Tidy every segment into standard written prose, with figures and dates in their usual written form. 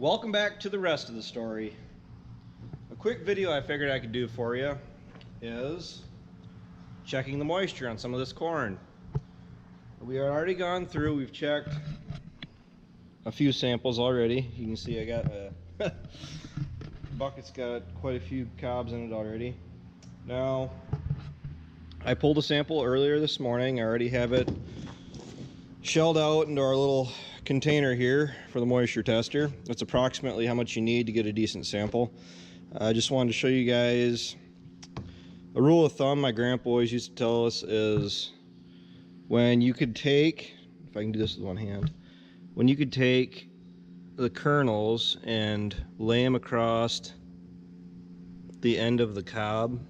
Welcome back to the rest of the story. A quick video I figured I could do for you is checking the moisture on some of this corn. We are already gone through, we've checked a few samples already. You can see I got a bucket's got quite a few cobs in it already. Now, I pulled a sample earlier this morning. I already have it shelled out into our little container here for the moisture tester. That's approximately how much you need to get a decent sample. I just wanted to show you guys a rule of thumb my grandpa always used to tell us is when you could take, if I can do this with one hand, when you could take the kernels and lay them across the end of the cob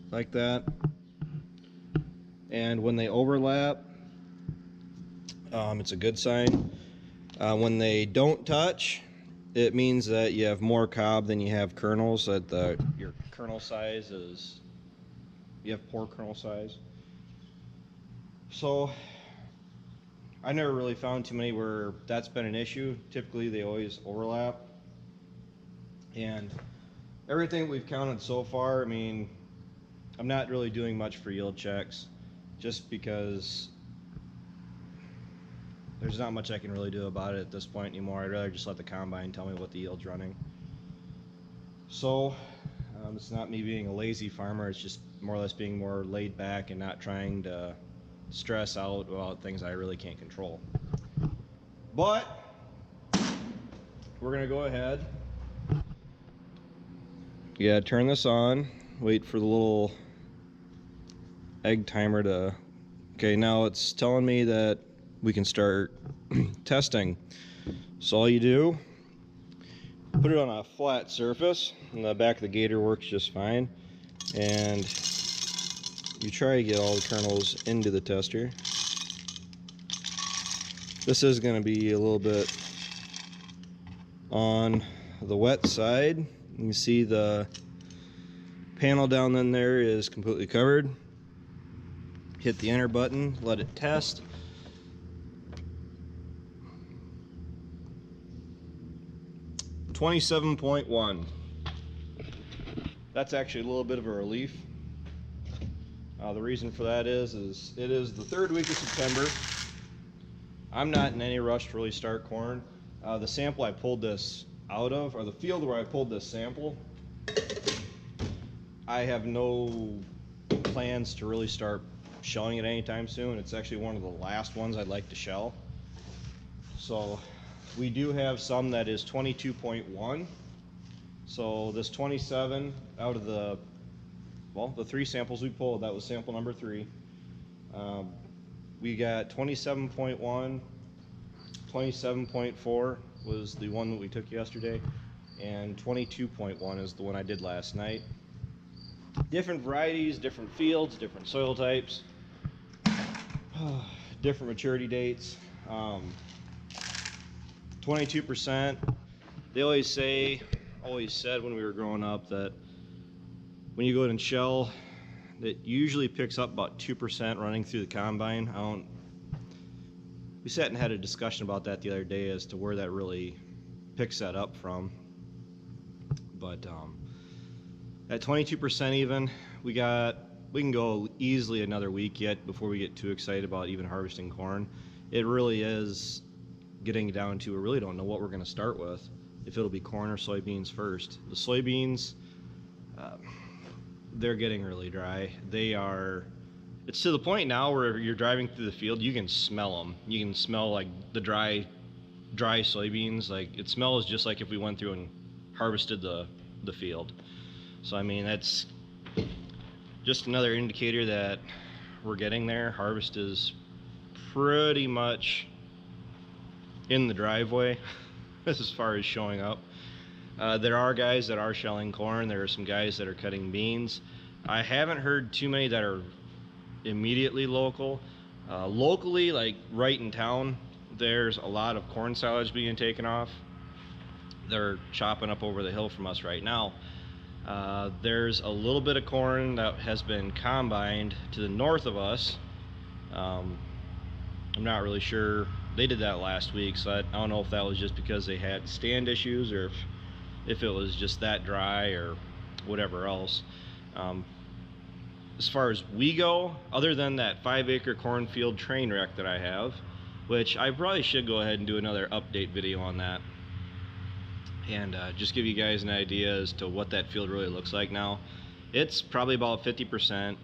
like that, and when they overlap, it's a good sign. When they don't touch, it means that you have more cob than you have kernels, that your kernel size is, you have poor kernel size. So I never really found too many where that's been an issue. Typically they always overlap. And everything we've counted so far, I mean, I'm not really doing much for yield checks just because there's not much I can really do about it at this point anymore. I'd rather just let the combine tell me what the yield's running. So it's not me being a lazy farmer, it's just more or less being more laid back and not trying to stress out about things I really can't control. But we're gonna go ahead. You gotta turn this on, wait for the little egg timer to, okay, now it's telling me that we can start testing. So all you do, put it on a flat surface, and the back of the gator works just fine, and you try to get all the kernels into the tester. This is going to be a little bit on the wet side. You can see the panel down in there is completely covered. Hit the enter button, let it test. .1. That's actually a little bit of a relief. The reason for that is it is the third week of September. I'm not in any rush to really start corn. The sample I pulled this out of, or the field where I pulled this sample, I have no plans to really start shelling it anytime soon. It's actually one of the last ones I'd like to shell. So we do have some that is 22.1. So this 27 out of the, well, the three samples we pulled, that was sample number 3. We got 27.1, 27.4 was the one that we took yesterday, and 22.1 is the one I did last night. Different varieties, different fields, different soil types, different maturity dates. 22%. They always said when we were growing up that when you go ahead and shell, it usually picks up about 2% running through the combine. We sat and had a discussion about that the other day as to where that really picks that up from. But at 22% even, we can go easily another week yet before we get too excited about even harvesting corn. It really is getting down to, we really don't know what we're going to start with, if it'll be corn or soybeans first. The soybeans, they're getting really dry. It's to the point now where you're driving through the field, you can smell them. You can smell like the dry soybeans. Like, it smells just like if we went through and harvested the field. So I mean, that's just another indicator that we're getting there. Harvest is pretty much in the driveway as far as showing up. There are guys that are shelling corn. There are some guys that are cutting beans. I haven't heard too many that are immediately local. Locally, like right in town, there's a lot of corn silage being taken off. They're chopping up over the hill from us right now. There's a little bit of corn that has been combined to the north of us. I'm not really sure they did that last week, so I don't know if that was just because they had stand issues or if it was just that dry or whatever else. As far as we go, other than that 5-acre cornfield train wreck that I have, which I probably should go ahead and do another update video on that, and just give you guys an idea as to what that field really looks like now. It's probably about 50%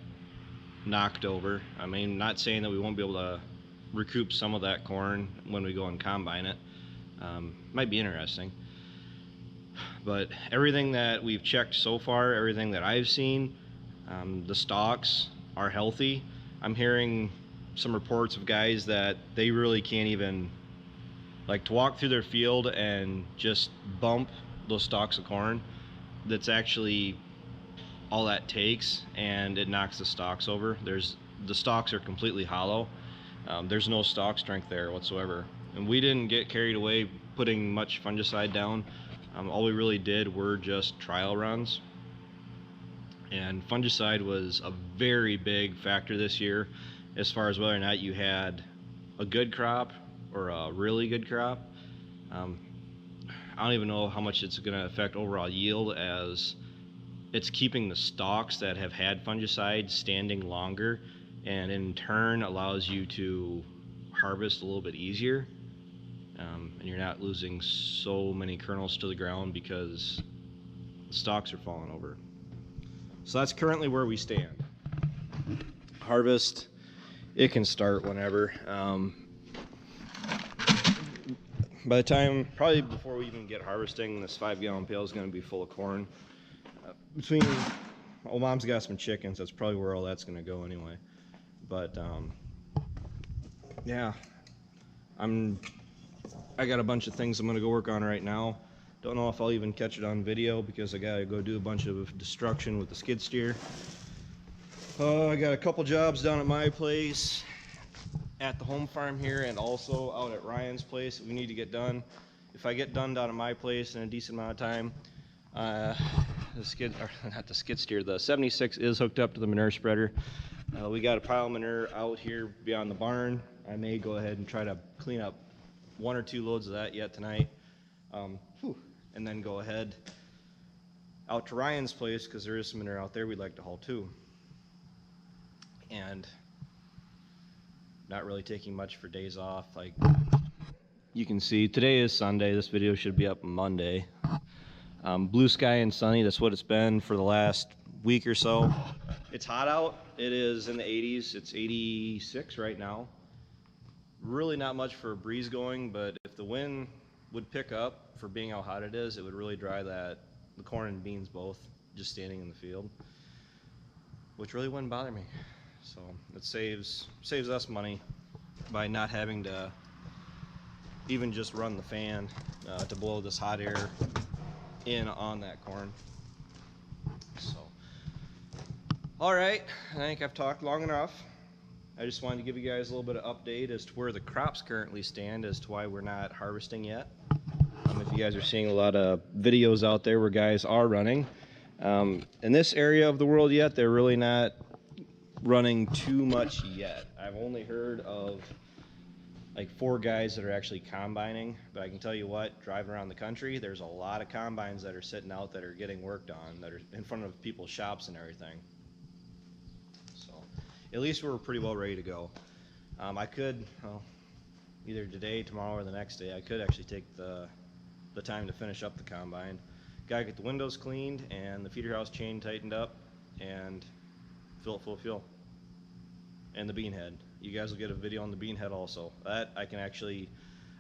knocked over. I mean, not saying that we won't be able to recoup some of that corn when we go and combine it. Might be interesting. But everything that we've checked so far, everything that I've seen, the stalks are healthy. I'm hearing some reports of guys that they really can't even, like, to walk through their field and just bump those stalks of corn. That's actually all that takes, and it knocks the stalks over. The stalks are completely hollow. There's no stalk strength there whatsoever. And we didn't get carried away putting much fungicide down. All we really did were just trial runs. And fungicide was a very big factor this year as far as whether or not you had a good crop or a really good crop. I don't even know how much it's going to affect overall yield, as it's keeping the stalks that have had fungicide standing longer, and in turn allows you to harvest a little bit easier, and you're not losing so many kernels to the ground because the stalks are falling over. So that's currently where we stand. Harvest, it can start whenever. By the time, probably before we even get harvesting, this 5-gallon pail is going to be full of corn. Between, Mom's got some chickens, that's probably where all that's going to go anyway. But yeah, I got a bunch of things I'm going to go work on right now. Don't know if I'll even catch it on video because I got to go do a bunch of destruction with the skid steer. I got a couple jobs down at my place, at the home farm here, and also out at Ryan's place that we need to get done. If I get done down at my place in a decent amount of time, the 76 is hooked up to the manure spreader. We got a pile of manure out here beyond the barn. I may go ahead and try to clean up 1 or 2 loads of that yet tonight, and then go ahead out to Ryan's place because there is some manure out there we'd like to haul too. And not really taking much for days off. Like you can see, today is Sunday. This video should be up Monday. Blue sky and sunny, that's what it's been for the last week or so. It's hot out. It is in the 80s. It's 86 right now. Really not much for a breeze going, but if the wind would pick up for being how hot it is, it would really dry the corn and beans both just standing in the field, which really wouldn't bother me. So it saves us money by not having to even just run the fan to blow this hot air in on that corn. So, all right, I think I've talked long enough. I just wanted to give you guys a little bit of update as to where the crops currently stand, as to why we're not harvesting yet. If you guys are seeing a lot of videos out there where guys are running, in this area of the world yet, they're really not running too much yet. I've only heard of like 4 guys that are actually combining, but I can tell you what, driving around the country, there's a lot of combines that are sitting out that are getting worked on, that are in front of people's shops and everything. So at least we're pretty well ready to go. I could, either today, tomorrow, or the next day, I could actually take the time to finish up the combine. Gotta get the windows cleaned and the feeder house chain tightened up and fill it full of fuel. And the bean head. You guys will get a video on the bean head also. That I can actually,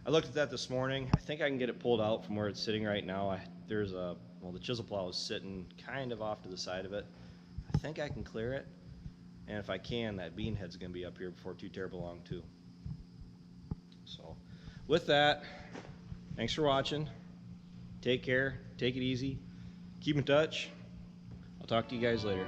I looked at that this morning. I think I can get it pulled out from where it's sitting right now. The chisel plow is sitting kind of off to the side of it. I think I can clear it. And if I can, that bean head's gonna be up here before too terrible long too. So with that, thanks for watching. Take care, take it easy, keep in touch. I'll talk to you guys later.